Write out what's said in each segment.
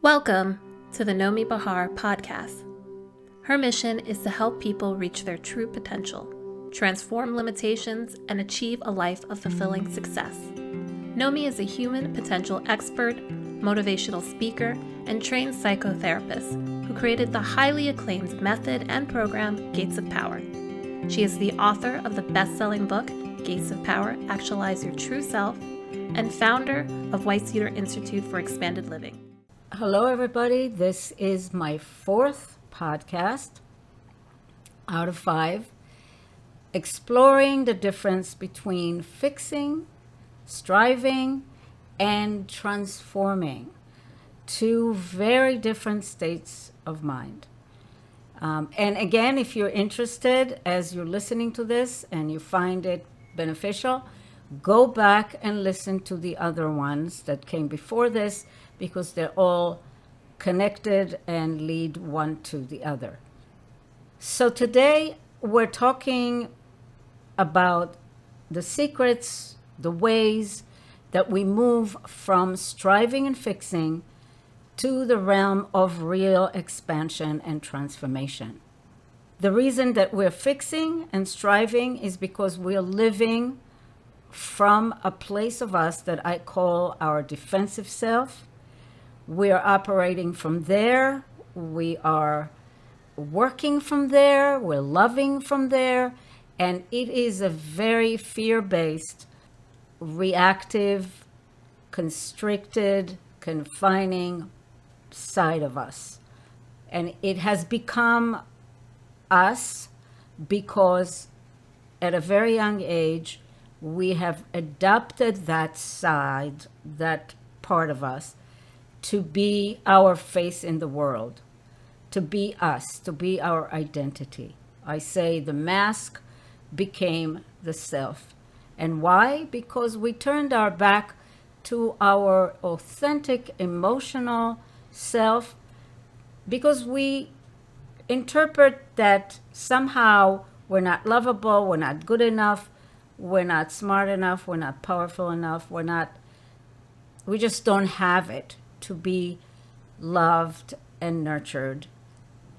Welcome to the Nomi Bachar podcast. Her mission is to help people reach their true potential, transform limitations, and achieve a life of fulfilling success. Nomi is a human potential expert, motivational speaker, and trained psychotherapist who created the highly acclaimed method and program Gates of Power. She is the author of the best-selling book Gates of Power, Actualize Your True Self, and founder of White Cedar Institute for Expanded Living. Hello, everybody. This is my fourth podcast out of 5, exploring the difference between fixing, striving, and transforming. 2 very different states of mind. And again, if you're interested as you're listening to this and you find it beneficial, go back and listen to the other ones that came before this, because they're all connected and lead one to the other. So today we're talking about the secrets, the ways that we move from striving and fixing to the realm of real expansion and transformation. The reason that we're fixing and striving is because we're living from a place of us that I call our defensive self. We are operating from there. We are working from there. We're loving from there. And it is a very fear-based, reactive, constricted, confining side of us. And it has become us because at a very young age, we have adopted that side, that part of us, to be our face in the world, to be us, to be our identity. I say the mask became the self. And why? Because we turned our back to our authentic emotional self, because we interpret that somehow we're not lovable, we're not good enough, we're not smart enough, we're not powerful enough, we just don't have it to be loved and nurtured.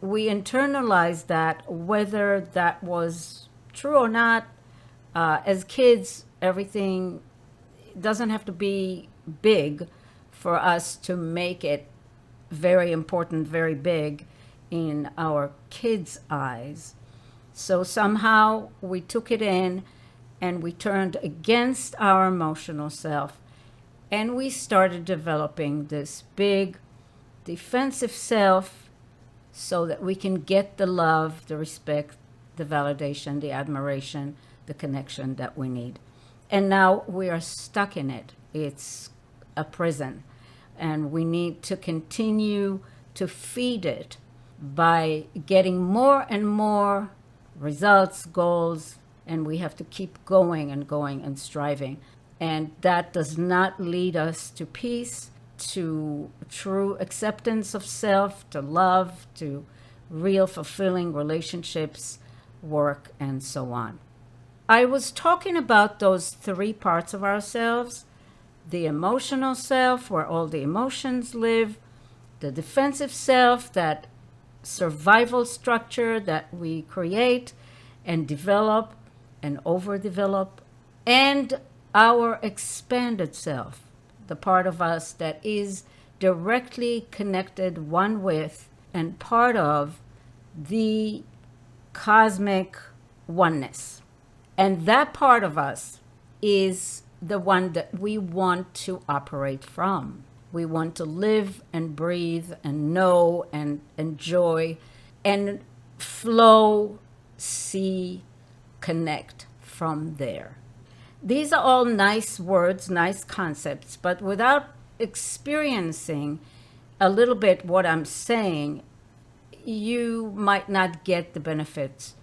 We internalize that, whether that was true or not. As kids, everything doesn't have to be big for us to make it very important, very big in our kids' eyes. So somehow we took it in and we turned against our emotional self. And we started developing this big defensive self so that we can get the love, the respect, the validation, the admiration, the connection that we need. And now we are stuck in it. It's a prison. And we need to continue to feed it by getting more and more results, goals, and we have to keep going and striving. And that does not lead us to peace, to true acceptance of self, to love, to real fulfilling relationships, work, and so on. I was talking about those 3 parts of ourselves: the emotional self, where all the emotions live; the defensive self, that survival structure that we create and develop and overdevelop; and our expanded self, the part of us that is directly connected one with and part of the cosmic oneness. And that part of us is the one that we want to operate from. We want to live and breathe and know and enjoy and flow, see, connect from there. These are all nice words, nice concepts, but without experiencing a little bit what I'm saying, you might not get the benefits.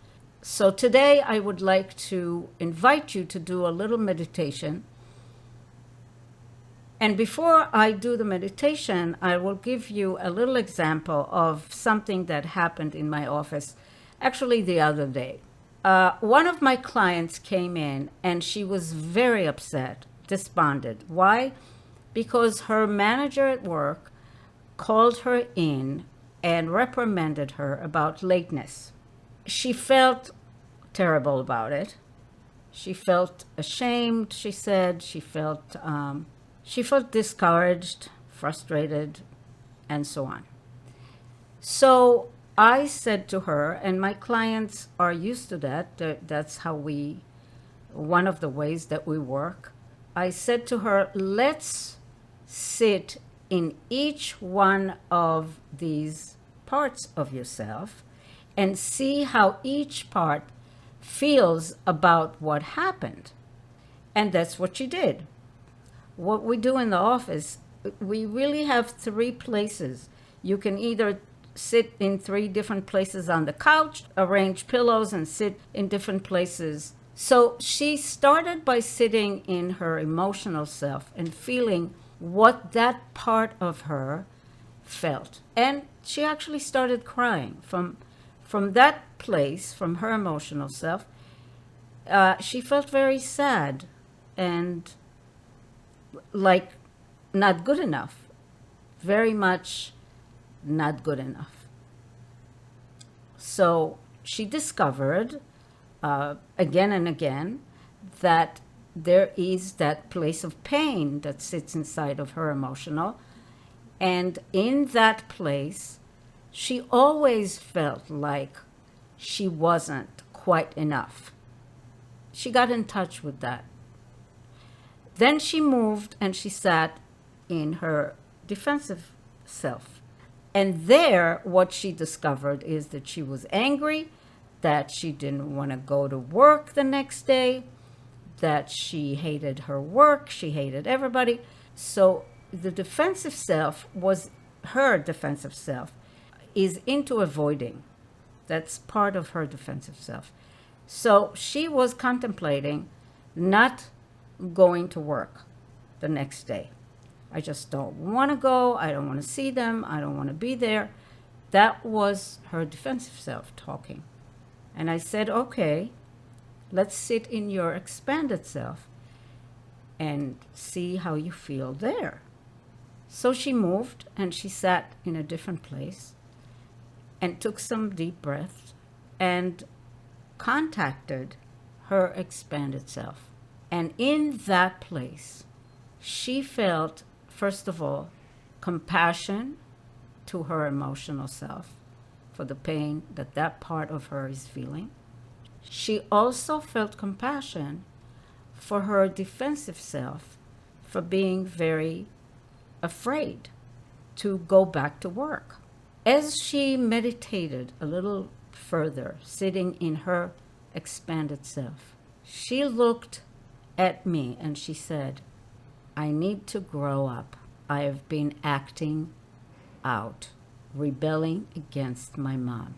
So today I would like to invite you to do a little meditation. And before I do the meditation, I will give you a little example of something that happened in my office, actually the other day. One of my clients came in and she was very upset, despondent. Why? Because her manager at work called her in and reprimanded her about lateness. She felt terrible about it. She felt ashamed, she said. She felt discouraged, frustrated, and so on. So I said to her, and my clients are used to that. That's how one of the ways that we work. I said to her, let's sit in each one of these parts of yourself and see how each part feels about what happened. And that's what she did. What we do in the office, we really have 3 places. You can either sit in 3 different places on the couch, arrange pillows, and sit in different places. So she started by sitting in her emotional self and feeling what that part of her felt. And she actually started crying from that place, from her emotional self. She felt very sad and like not good enough, very much not good enough. So she discovered again and again that there is that place of pain that sits inside of her emotional. And in that place, she always felt like she wasn't quite enough. She got in touch with that. Then she moved and she sat in her defensive self. And there, what she discovered is that she was angry, that she didn't want to go to work the next day, that she hated her work, she hated everybody. So the defensive self her defensive self is into avoiding. That's part of her defensive self. So she was contemplating not going to work the next day. I just don't want to go. I don't want to see them. I don't want to be there. That was her defensive self talking. And I said, okay, let's sit in your expanded self and see how you feel there. So she moved and she sat in a different place and took some deep breaths and contacted her expanded self. And in that place, she felt, first of all, compassion to her emotional self for the pain that part of her is feeling. She also felt compassion for her defensive self for being very afraid to go back to work. As she meditated a little further, sitting in her expanded self, she looked at me and she said, I need to grow up. I have been acting out, rebelling against my mom.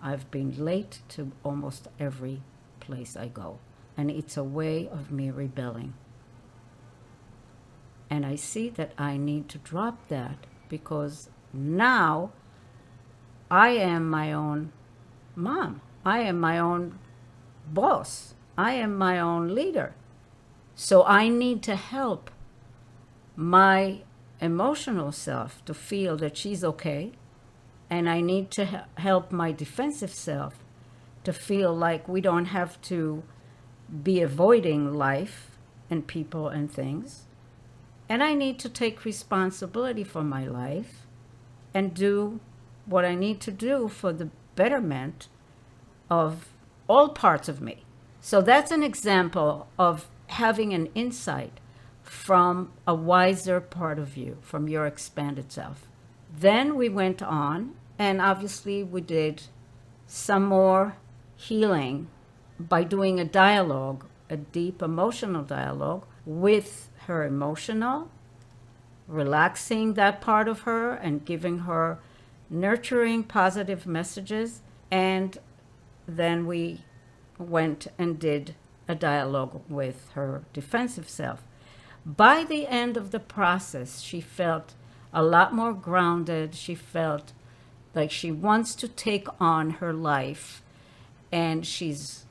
I've been late to almost every place I go, and it's a way of me rebelling. And I see that I need to drop that because now I am my own mom. I am my own boss. I am my own leader. So I need to help my emotional self to feel that she's okay. And I need to help my defensive self to feel like we don't have to be avoiding life and people and things. And I need to take responsibility for my life and do what I need to do for the betterment of all parts of me. So that's an example of having an insight from a wiser part of you, from your expanded self. Then we went on, and obviously we did some more healing by doing a dialogue, a deep emotional dialogue with her emotional, relaxing that part of her and giving her nurturing, positive messages. And then we went and did a dialogue with her defensive self. By the end of the process, she felt a lot more grounded. She felt like she wants to take on her life and she's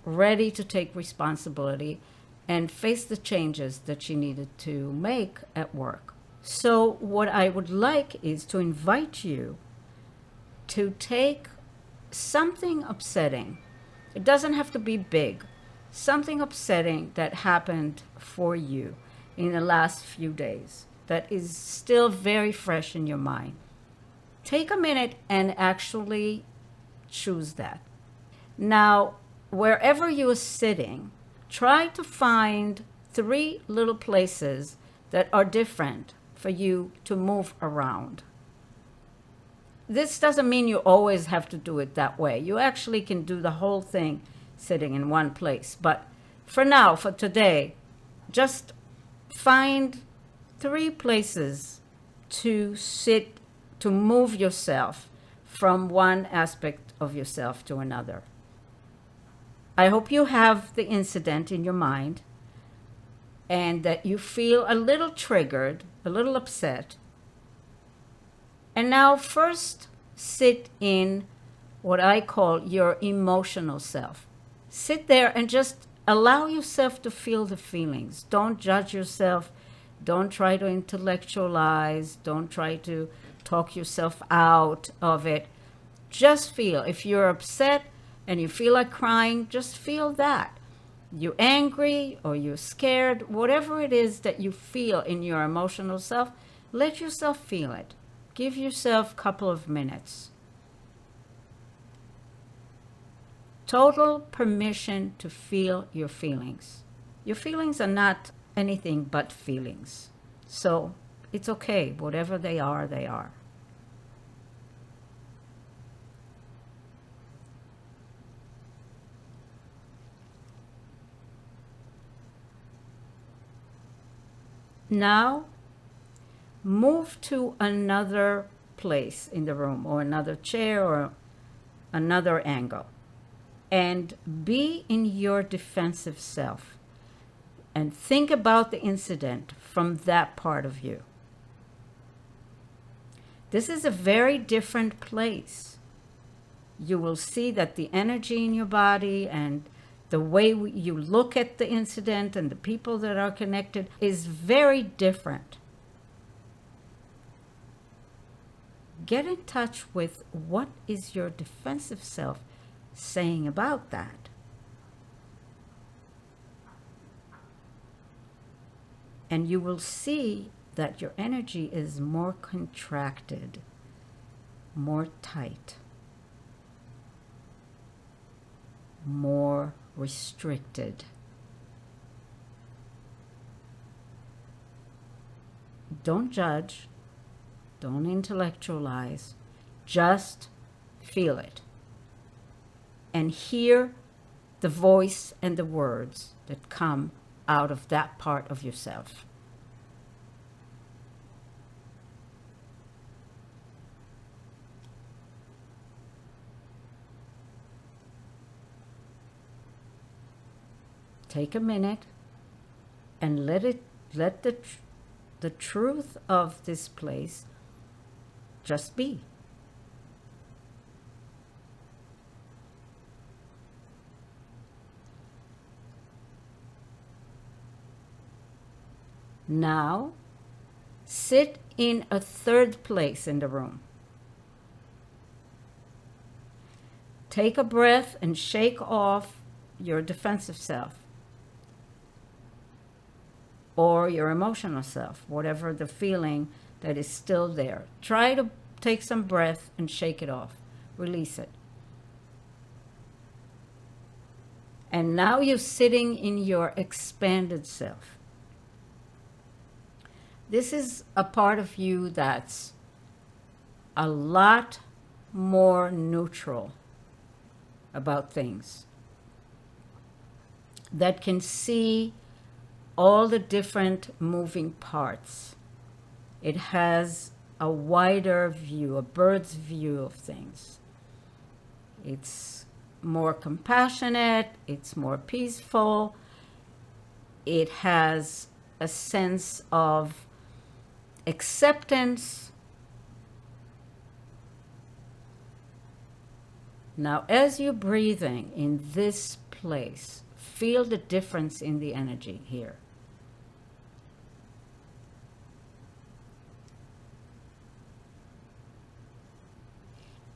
ready to take responsibility and face the changes that she needed to make at work. So what I would like is to invite you to take something upsetting. It doesn't have to be big. Something upsetting that happened for you in the last few days that is still very fresh in your mind. Take a minute and actually choose that. Now, wherever you're sitting, try to find 3 little places that are different for you to move around. This doesn't mean you always have to do it that way. You actually can do the whole thing sitting in one place. But for now, for today, just find 3 places to sit, to move yourself from one aspect of yourself to another. I hope you have the incident in your mind and that you feel a little triggered, a little upset. And now first sit in what I call your emotional self. Sit there and just allow yourself to feel the feelings. Don't judge yourself. Don't try to intellectualize. Don't try to talk yourself out of it. Just feel. If you're upset and you feel like crying, just feel that. You're angry or you're scared, whatever it is that you feel in your emotional self, let yourself feel it. Give yourself a couple of minutes. Total permission to feel your feelings. Your feelings are not anything but feelings. So it's okay. Whatever they are, they are. Now, move to another place in the room or another chair or another angle and be in your defensive self and think about the incident from that part of you. This is a very different place. You will see that the energy in your body and the way you look at the incident and the people that are connected is very different. Get in touch with what is your defensive self saying about that. And you will see that your energy is more contracted, more tight, more restricted. Don't judge, don't intellectualize, just feel it. And hear the voice and the words that come out of that part of yourself. Take a minute and let the truth of this place just be. Now, sit in a third place in the room. Take a breath and shake off your defensive self or your emotional self, whatever the feeling that is still there. Try to take some breath and shake it off. Release it. And now you're sitting in your expanded self. This is a part of you that's a lot more neutral about things, that can see all the different moving parts. It has a wider view, a bird's view of things. It's more compassionate, it's more peaceful, it has a sense of acceptance. Now, as you're breathing in this place, feel the difference in the energy here.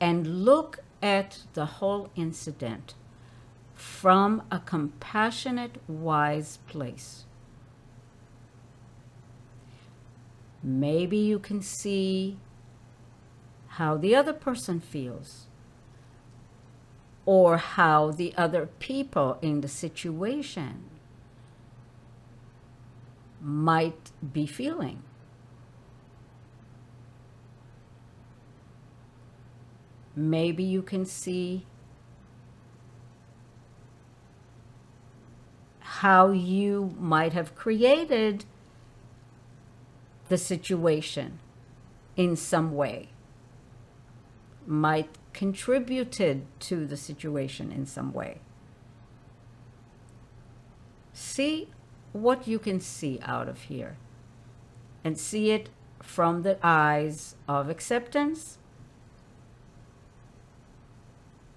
and look at the whole incident from a compassionate, wise place. Maybe you can see how the other person feels, or how the other people in the situation might be feeling. Maybe you can see how you might have created the situation in some way, might contributed to the situation in some way. See what you can see out of here, and see it from the eyes of acceptance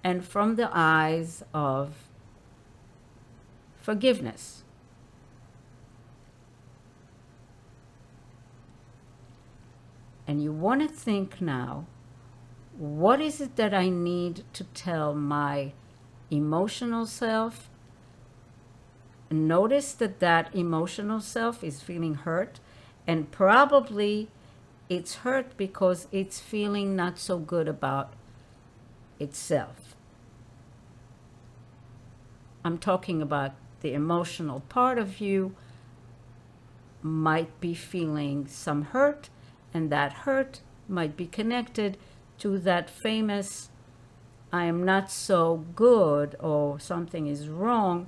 and from the eyes of forgiveness. And you want to think now, what is it that I need to tell my emotional self? Notice that that emotional self is feeling hurt, and probably it's hurt because it's feeling not so good about itself. I'm talking about the emotional part of you might be feeling some hurt, and that hurt might be connected to that famous I am not so good or something is wrong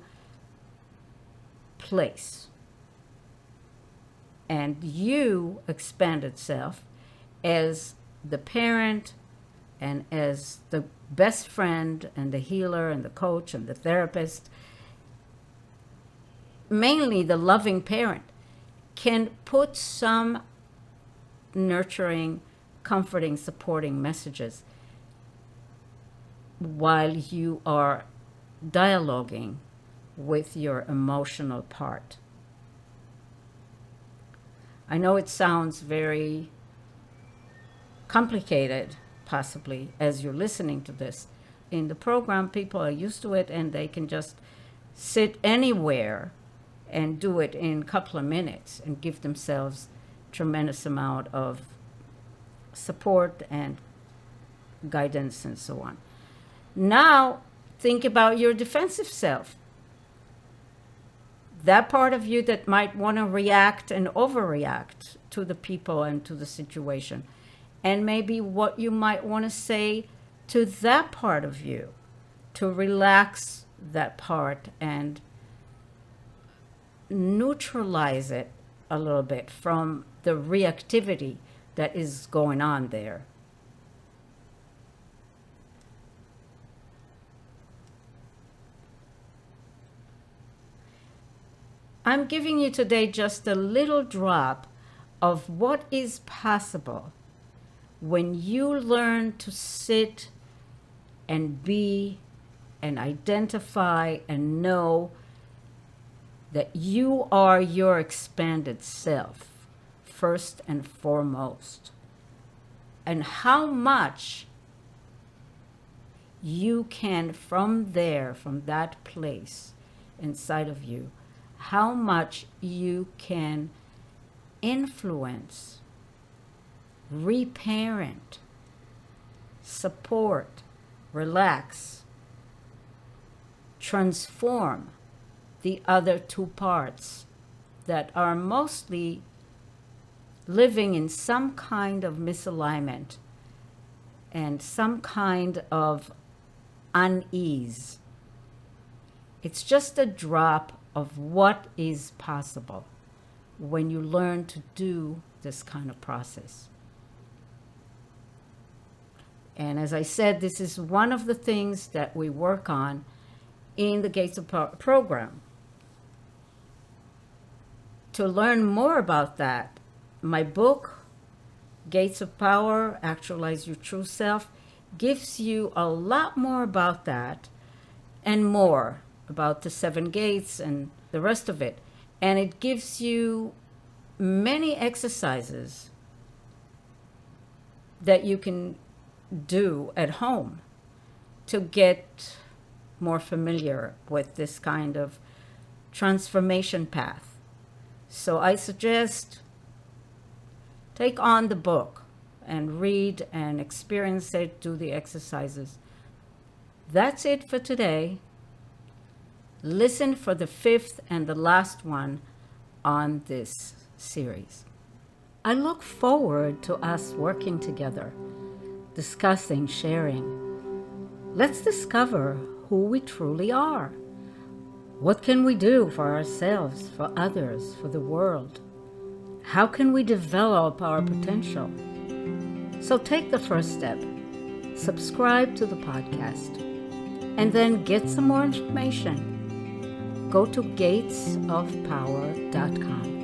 place. And you, expanded self, as the parent and as the best friend and the healer and the coach and the therapist, mainly the loving parent, can put some nurturing, comforting, supporting messages while you are dialoguing with your emotional part. I know it sounds very complicated, possibly, as you're listening to this. In the program, people are used to it, and they can just sit anywhere and do it in a couple of minutes and give themselves tremendous amount of support and guidance and so on. Now, think about your defensive self. That part of you that might want to react and overreact to the people and to the situation. And maybe what you might want to say to that part of you to relax that part and neutralize it a little bit from the reactivity that is going on there. I'm giving you today just a little drop of what is possible when you learn to sit and be and identify and know that you are your expanded self, first and foremost. And how much you can, from there, from that place inside of you, how much you can influence, reparent, support, relax, transform the other two parts that are mostly living in some kind of misalignment and some kind of unease. It's just a drop of what is possible when you learn to do this kind of process. And as I said, this is one of the things that we work on in the Gates of Power program. To learn more about that, my book, Gates of Power, Actualize Your True Self, gives you a lot more about that and more about the 7 gates and the rest of it. And it gives you many exercises that you can do at home to get more familiar with this kind of transformation path. So I suggest take on the book and read and experience it, do the exercises. That's it for today. Listen for the 5th and the last one on this series. I look forward to us working together, discussing, sharing. Let's discover who we truly are. What can we do for ourselves, for others, for the world? How can we develop our potential? So take the first step. Subscribe to the podcast. And then get some more information. Go to gatesofpower.com.